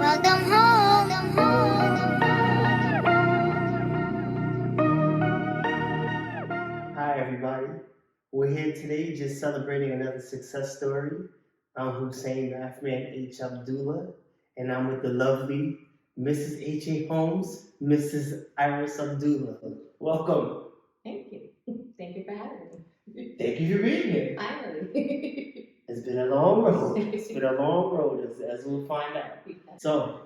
Welcome home. Hi, everybody. We're here today just celebrating another success story. I'm Hussain Mathman H. Abdullah, and I'm with the lovely Mrs. HAHOMES, Mrs. Iris Abdullah. Welcome. Thank you. Thank you for having me. Thank you for being here. Finally. It's been a long road. It's been a long road, as we'll find out. So,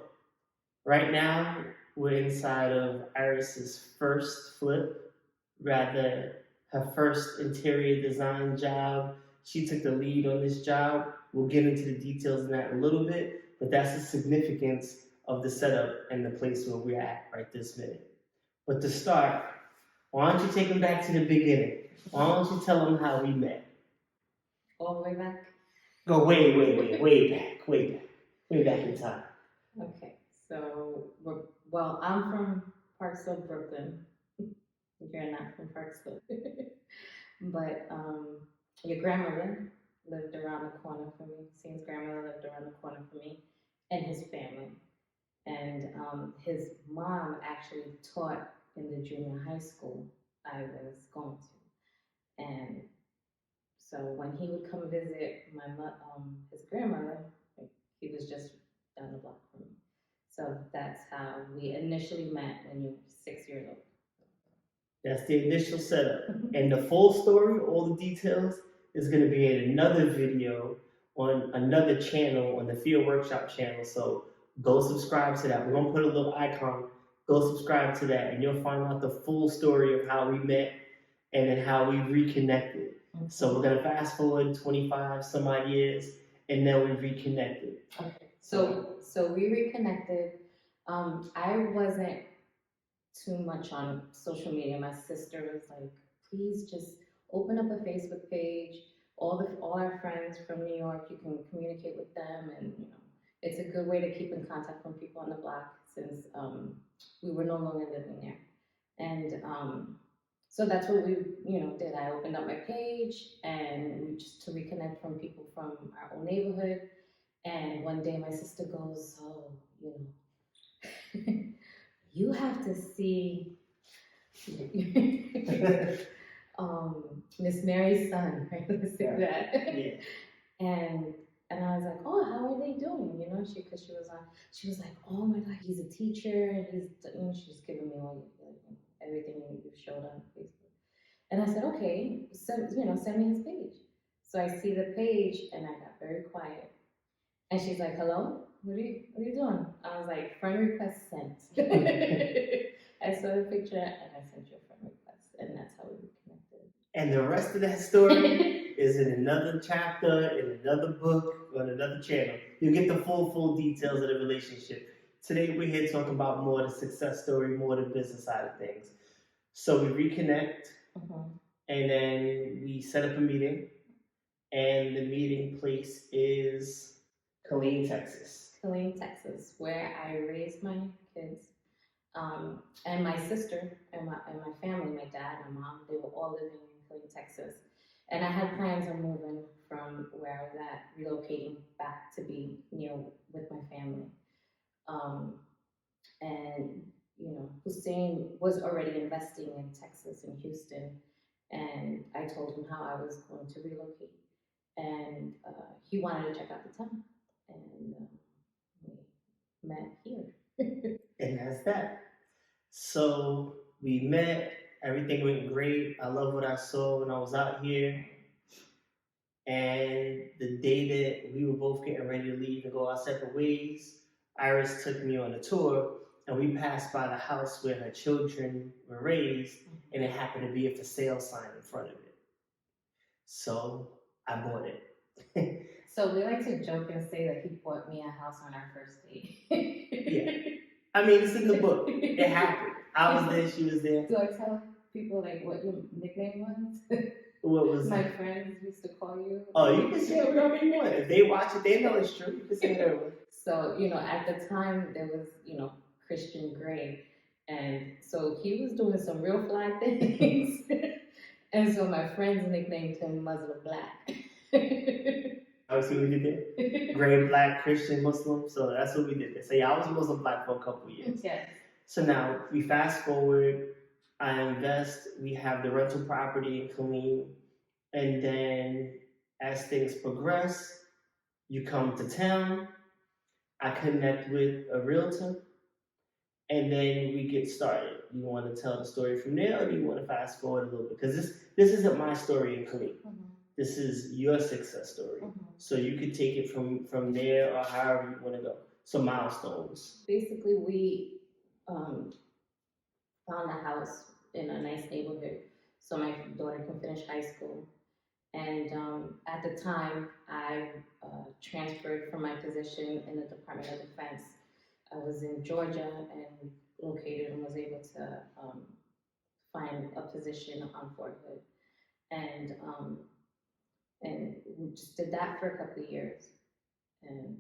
right now, we're inside of Iris's first flip, rather her first interior design job. She took the lead on this job. We'll get into the details in that a little bit, but that's the significance of the setup and the place where we're at right this minute. But to start, why don't you take them back to the beginning? Why don't you tell them how we met? All the way back? Go way back in time. Okay, so, well, I'm from Parksville, Brooklyn. You're not from Parksville. But your grandmother lived around the corner from me. Hussein's grandmother lived around the corner from me and his family. And his mom actually taught in the junior high school I was going to. And so when he would come visit his grandmother, he was just down the block from me. So that's how we initially met when you were 6 years old. That's the initial setup. And the full story, all the details, is going to be in another video on another channel, on the Field Workshop channel. So go subscribe to that. We're going to put a little icon. Go subscribe to that, and you'll find out the full story of how we met and then how we reconnected. So we're going to fast forward 25 some odd years, and then we reconnected. Okay. So we reconnected. I wasn't too much on social media. My sister was like, please just open up a Facebook page. All our friends from New York, you can communicate with them, and it's a good way to keep in contact from people on the block since we were no longer living there. And so that's what we did. I opened up my page and we just to reconnect from people from our own neighborhood. And one day my sister goes, oh, you have to see Miss Mary's son, right? Let's say that. Yeah. And I was like, oh, how are they doing? Because she was like, oh my God, he's a teacher, and she's giving me all everything you showed on Facebook. And I said, okay, send me his page. So I see the page, and I got very quiet. And she's like, hello, what are you doing? I was like, friend request sent. I saw the picture, and I sent you a friend request, and that's how we connected. And the rest of that story is in another chapter, in another book, on another channel. You'll get the full details of the relationship. Today we're here talking about more the success story, more the business side of things. So we reconnect, and then we set up a meeting, and the meeting place is Killeen, Texas. Killeen, Texas, where I raised my kids. And my sister and my family, my dad, my mom, they were all living in Killeen, Texas. And I had plans on moving from where I was at, relocating back to be with my family. And Hussain was already investing in Texas and Houston, and I told him how I was going to relocate, and he wanted to check out the town, and we met here. And that's that. So we met, everything went great. I love what I saw when I was out here. And the day that we were both getting ready to leave and go our separate ways, Iris took me on a tour, and we passed by the house where her children were raised, and it happened to be a for sale sign in front of it. So I bought it. So we like to joke and say that he bought me a house on our first date. Yeah. I mean, it's in the book. It happened. I was there, she was there. Do I tell people like what your nickname was? What was my it? friends used to call you? Oh, you can say it whatever you want. If they watch it, they know it's true. You can say whatever. So, at the time there was, Christian Grey. And so he was doing some real fly things. And so my friends nicknamed him Muslim Black. Obviously, we did that. Gray, black, Christian, Muslim. So that's what we did there. So yeah, I was Muslim black for a couple of years. Yes. So now we fast forward. I invest. We have the rental property in Killeen, and then as things progress, you come to town. I connect with a realtor, and then we get started. You want to tell the story from there, or do you want to fast forward a little bit? Because this isn't my story in Killeen. This is your success story. So you could take it from there or however you want to go. So milestones. Basically, we found a house in a nice neighborhood so my daughter can finish high school. And at the time, I transferred from my position in the Department of Defense. I was in Georgia and located and was able to find a position on Fort Hood. And we just did that for a couple of years and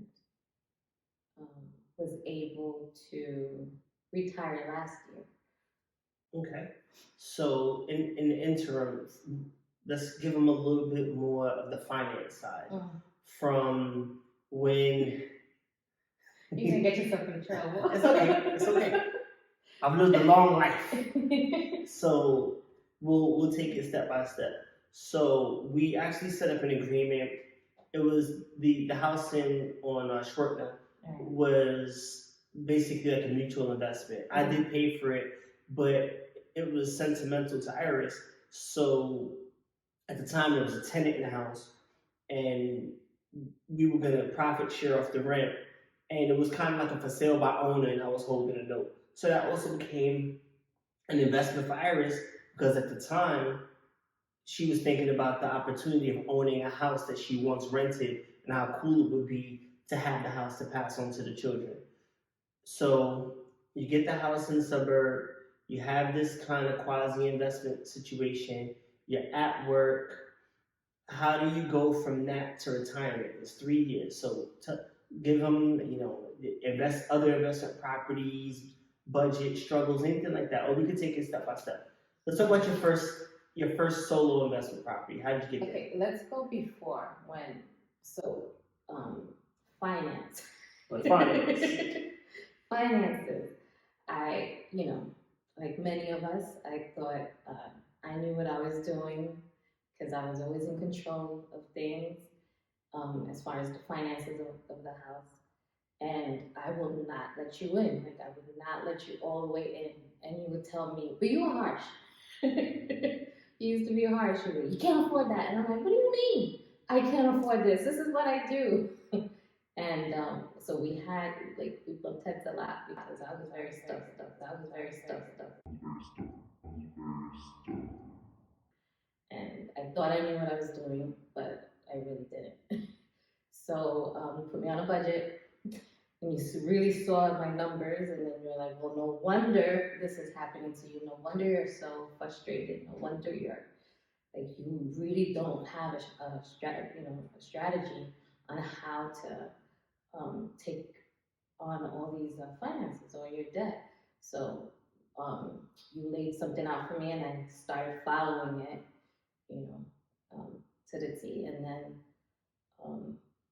was able to retire last year. Okay. So in the interim, let's give them a little bit more of the finance side. From when... You're going to get yourself in trouble. It's okay. It's okay. I've lived a long life. So we'll take it step by step. So we actually set up an agreement. It was the house on Schwertner was basically like a mutual investment. I did pay for it, but it was sentimental to Iris. So at the time there was a tenant in the house, and we were gonna profit share off the rent, and it was kind of like a for sale by owner, and I was holding a note. So that also became an investment for Iris, because at the time she was thinking about the opportunity of owning a house that she once rented and how cool it would be to have the house to pass on to the children. So you get the house in the suburb, you have this kind of quasi-investment situation, you're at work. How do you go from that to retirement? It's 3 years. So give them, other investment properties, budget struggles, anything like that. Or we could take it step by step. Let's talk about your first solo investment property. How did you get there? Okay, let's go before finance. Finances. I, like many of us, I thought I knew what I was doing because I was always in control of things as far as the finances of the house. And I will not let you in. Like, I would not let you all the way in. And you would tell me, but you were harsh. You used to be harsh. You can't afford that. And I'm like, what do you mean? I can't afford this. This is what I do. And so we bumped heads a lot because I was very stuck. And I thought I knew what I was doing, but I really didn't. So you put me on a budget, and you really saw my numbers, and then you're like, well, no wonder this is happening to you. No wonder you're so frustrated. No wonder you really don't have a strategy on how to take on all these finances or your debt. So you laid something out for me, and I started following it, to the T. And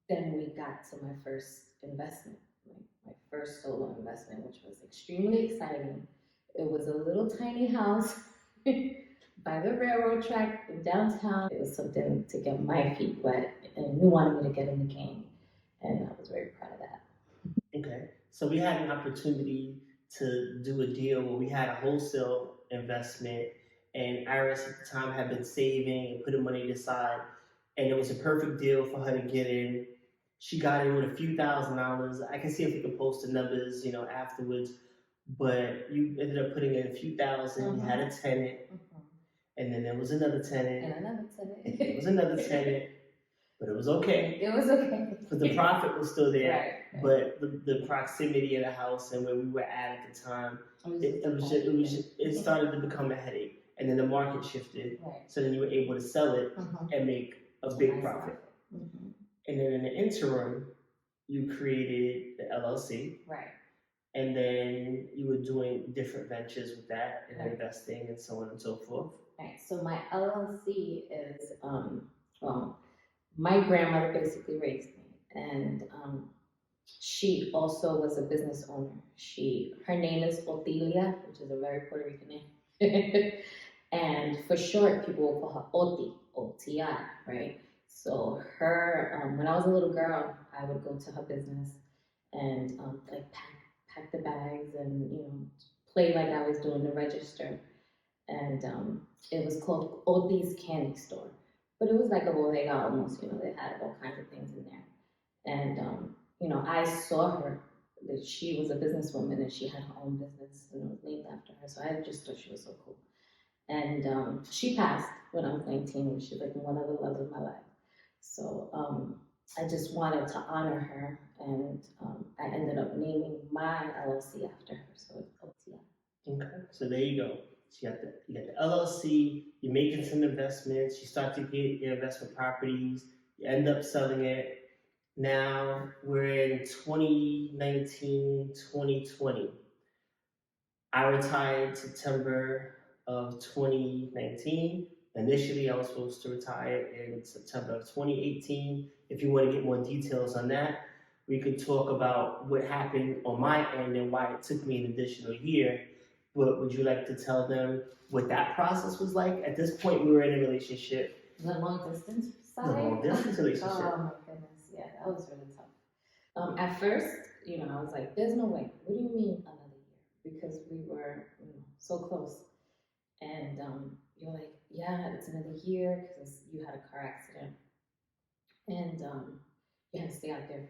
then we got to my first investment, my first solo investment, which was extremely exciting. It was a little tiny house by the railroad track in downtown. It was something to get my feet wet, and you wanted me to get in the game, and I was very proud of that. Okay, so we had an opportunity to do a deal where we had a wholesale investment, and Iris at the time had been saving and putting money aside, and it was a perfect deal for her to get in. She got in with a few $1,000s. I can see if we can post the numbers, afterwards. But you ended up putting in a few thousand. You had a tenant, and then there was another tenant, and another tenant. There was another tenant, but it was okay. It was okay because the profit was still there. Right. But the proximity of the house and where we were at the time, it started to become a headache. And then the market shifted, right. So then you were able to sell it and make a big profit. And then in the interim, you created the LLC. Right. And then you were doing different ventures with that and investing and so on and so forth. Right. So my LLC is, my grandmother basically raised me, and she also was a business owner. Her name is Otilia, which is a very Puerto Rican name. And for short, people will call her Oti, O-T-I, right? So when I was a little girl, I would go to her business and like pack the bags and play like I was doing the register. And it was called Oti's Candy Store, but it was like a bodega almost. They had all kinds of things in there. And I saw her that she was a businesswoman and she had her own business and it was named after her. So I just thought she was so cool. And she passed when I was 19, which is like one of the loves of my life. So I just wanted to honor her, and I ended up naming my LLC after her. So it's OTI. Okay, so there you go. So you got the LLC, you're making some investments, you start to get your investment properties, you end up selling it. Now we're in 2019, 2020. I retired September of 2019. Initially, I was supposed to retire in September of 2018. If you want to get more details on that, we could talk about what happened on my end and why it took me an additional year. But would you like to tell them what that process was like? At this point, we were in a relationship. The long distance side? The long distance relationship. Oh my goodness, yeah, that was really tough. At first, I was like, there's no way. What do you mean another year? Because we were, so close. And you're like, yeah, it's another year because you had a car accident. And you had to stay out there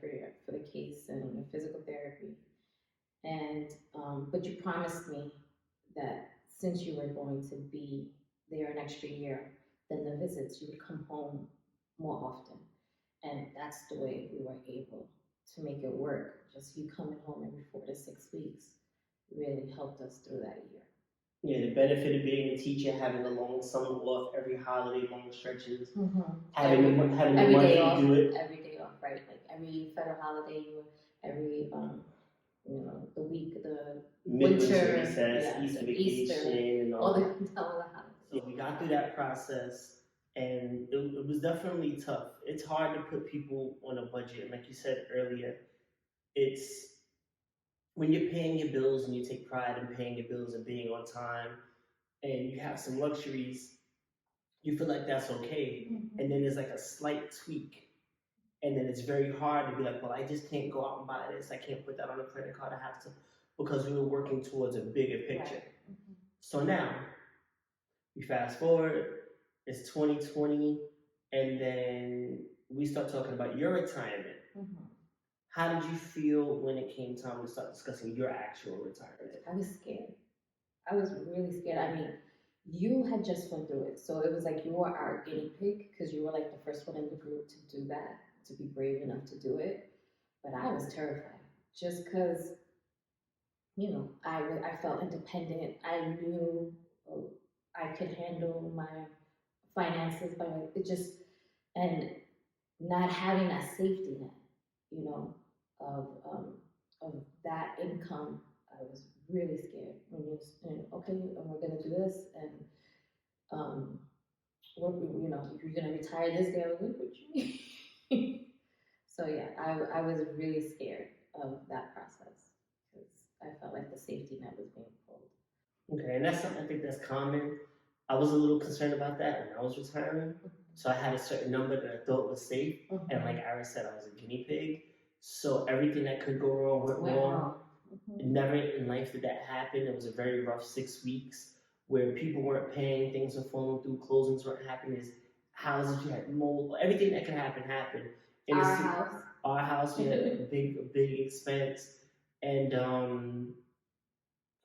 for the case and the physical therapy. And but you promised me that since you were going to be there an extra year, then the visits, you would come home more often. And that's the way we were able to make it work. Just you coming home every 4 to 6 weeks really helped us through that year. Yeah, the benefit of being a teacher, having a long summer off every holiday, long stretches, having the money to do it. Every day off, right? Like every federal holiday, every the week, the Midwinter winter, recess, Easter vacation, and all the that. holidays. So we got through that process, and it was definitely tough. It's hard to put people on a budget, and like you said earlier, it's when you're paying your bills and you take pride in paying your bills and being on time, and you have some luxuries, you feel like that's okay. And then there's like a slight tweak. And then it's very hard to be like, well, I just can't go out and buy this. I can't put that on a credit card. I have to, because we were working towards a bigger picture. Right. So now, we fast forward, it's 2020, and then we start talking about your retirement. How did you feel when it came time to start discussing your actual retirement? I was scared. I was really scared. I mean, you had just went through it. So it was like you were our guinea pig because you were like the first one in the group to do that, to be brave enough to do it. But I was terrified just because, I felt independent. I knew I could handle my finances by it just, and not having that safety net, of that income. I was really scared when okay, and we're gonna do this, and you're gonna retire this day. I was like, what you mean? So yeah, I was really scared of that process because I felt like the safety net was being pulled. Okay, and that's something I think that's common. I was a little concerned about that when I was retiring. So I had a certain number that I thought was safe. And like Iris said, I was a guinea pig. So everything that could go wrong went wrong. Never in life did that happen. It was a very rough 6 weeks where people weren't paying, things were falling through, closings weren't happening, houses, you had mold, everything that could happen happened. Our house, we had a big expense. And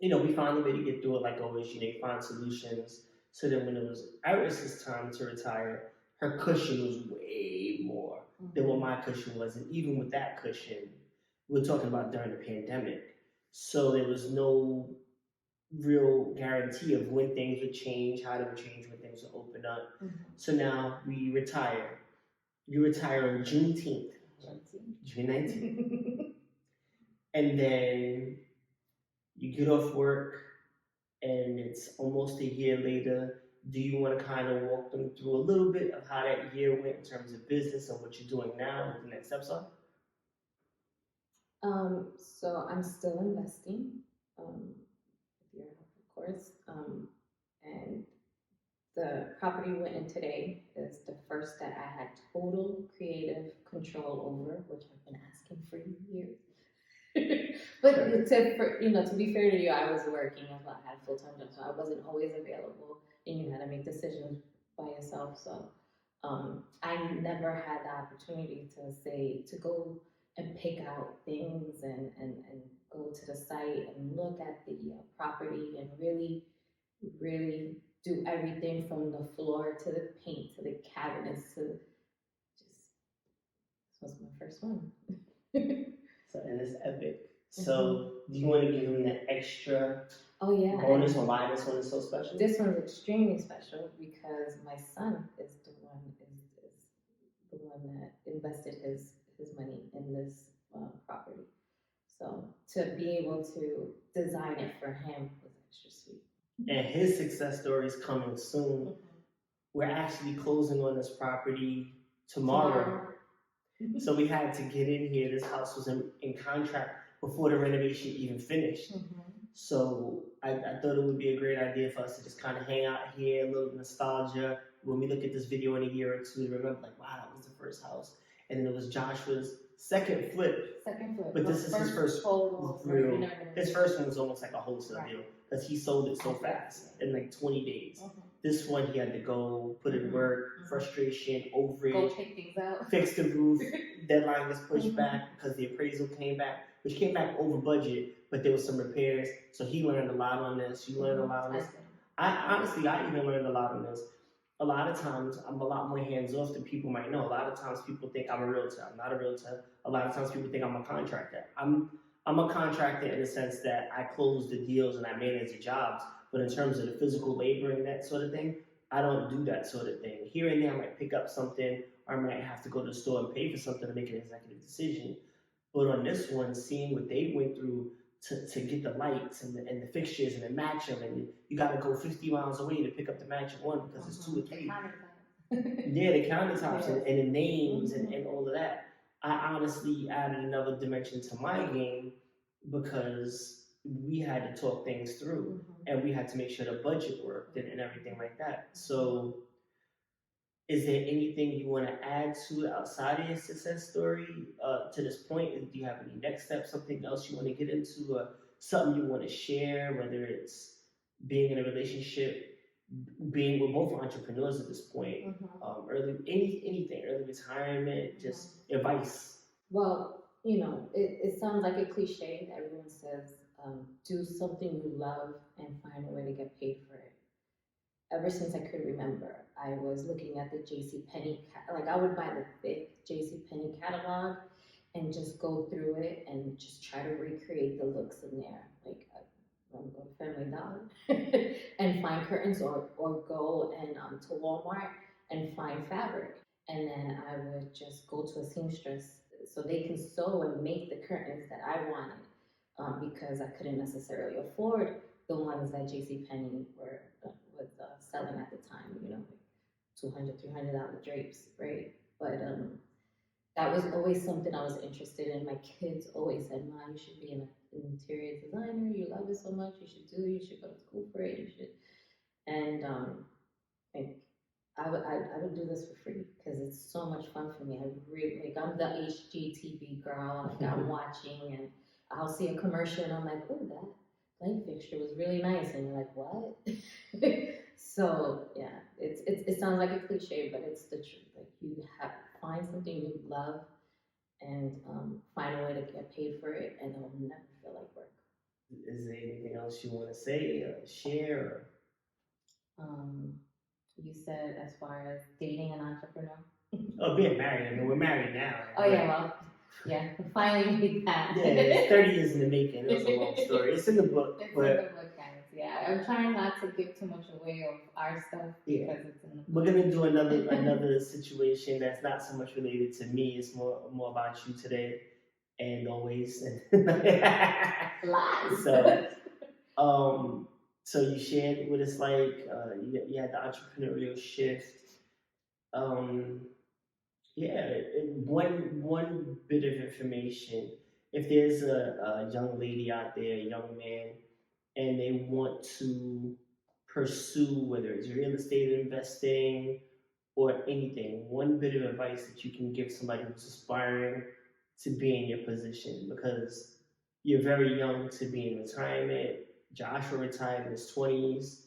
we found a way to get through it like always, you find solutions. So then when it was Iris's time to retire, her cushion was way more than what my cushion was. And even with that cushion, we're talking about during the pandemic. So there was no real guarantee of when things would change, how they would change, when things would open up. So now we retire. You retire on Juneteenth, June 19th. And then you get off work, and it's almost a year later. Do you want to kind of walk them through a little bit of how that year went in terms of business and what you're doing now, what the next steps are? So I'm still investing, with your help, of course. And the property we went in today is the first that I had total creative control over, which I've been asking for years. But to be fair to you, I was working as well. I had a full-time job, so I wasn't always available, and you had to make decisions by yourself. So I never had the opportunity to go and pick out things and go to the site and look at the property and really do everything from the floor to the paint to the cabinets to just, this was my first one. So, and it's epic. So, do you want to give them the extra bonus on why this one is so special? This one's extremely special because my son is the one that invested his money in this property. So to be able to design it for him was extra sweet. And his success story is coming soon. We're actually closing on this property tomorrow. So we had to get in here. This house was in contract before the renovation even finished. So I thought it would be a great idea for us to just kind of hang out here, a little nostalgia. When we look at this video in a year or two, to remember like, wow, that was the first house. And then it was Joshua's second flip. But this is his first real. His first one was almost like a wholesale deal because he sold it so fast in like 20 days. This one he had to go put in work, frustration, overage, go check things out, fix the roof. Deadline was pushed back because the appraisal came back, which came back over budget, but there was some repairs. So he learned a lot on this. You learned a lot on this. I even learned a lot on this. A lot of times, I'm a lot more hands-off than people might know. A lot of times, people think I'm a realtor. I'm not a realtor. A lot of times, people think I'm a contractor. I'm a contractor in the sense that I close the deals and I manage the jobs. But in terms of the physical labor and that sort of thing, I don't do that sort of thing. Here and there, I might pick up something, or I might have to go to the store and pay for something to make an executive decision. But on this one, seeing what they went through to get the lights and the fixtures and to match them, and you got to go 50 miles away to pick up the matching one because it's 2 or 3. Yeah, the countertops and the names and all of that. I honestly added another dimension to my game because we had to talk things through and we had to make sure the budget worked and everything like that. So is there anything you want to add to it outside of your success story to this point? Do you have any next steps, something else you want to get into, something you want to share, whether it's being in a relationship, being with both entrepreneurs at this point, anything, early retirement, just advice? Well, it sounds like a cliche. Everyone says, do something you love and find a way to get paid for it. Ever since I could remember, I was looking at the JCPenney, I would buy the thick JCPenney catalog and just go through it and just try to recreate the looks in there. Like, I would go to Family Dollar and find curtains or go and to Walmart and find fabric. And then I would just go to a seamstress so they can sew and make the curtains that I wanted because I couldn't necessarily afford the ones that JCPenney was selling at the time, $200, $300 drapes, right? But that was always something I was interested in. My kids always said, "Mom, you should be an interior designer. You love it so much. You should go to school for it. You should." And I would do this for free because it's so much fun for me. I'm the HGTV girl. I'm watching and I'll see a commercial and I'm like, "Oh, that light fixture was really nice," and you're like, "What?" So yeah, it sounds like a cliche, but it's the truth. Like you have find something you love and find a way to get paid for it, and it'll never feel like work. Is there anything else you want to say or share? You said as far as dating an entrepreneur. Oh, being married. I mean, we're married now. Oh yeah, well. Yeah, finally made that. Yeah, it's 30 years in the making. It's a long story. It's in the book. It's in the book, guys. Yeah, I'm trying not to give too much away of our stuff because it's in the book. We're gonna do another situation that's not so much related to me. It's more about you today and always. Lies. So, So you shared what it's like. You had the entrepreneurial shift. Um, yeah, one bit of information. If there's a young lady out there, a young man, and they want to pursue whether it's real estate investing or anything, one bit of advice that you can give somebody who's aspiring to be in your position, because you're very young to be in retirement. Joshua retired in his 20s.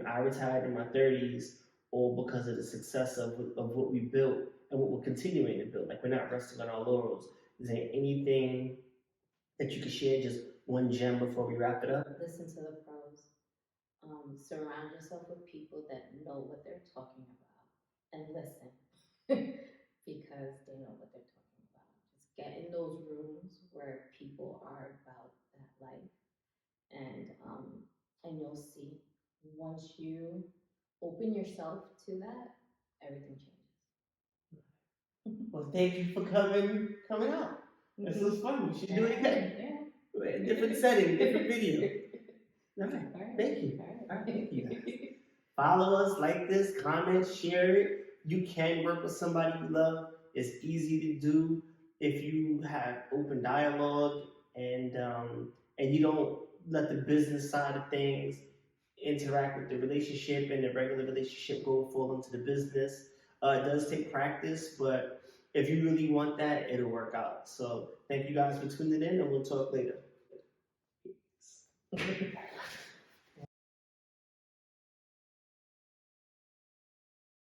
I retired in my 30s, all because of the success of what we built and what we're continuing to build. Like, we're not resting on our laurels. Is there anything that you could share, just one gem before we wrap it up? Listen to the pros. Surround yourself with people that know what they're talking about, and listen because they know what they're talking about. Just get in those rooms where people are about that life, and you'll see, once you open yourself to that, everything changes. Well, thank you for coming out. This was fun. We should do it again. Yeah. Different setting, different video. All right. Thank you. All right. Thank you, guys. Follow us, like this, comment, share it. You can work with somebody you love. It's easy to do if you have open dialogue, and you don't let the business side of things interact with the relationship, and the regular relationship go fall into the business. It does take practice, but if you really want that, it'll work out. So thank you guys for tuning in, and we'll talk later.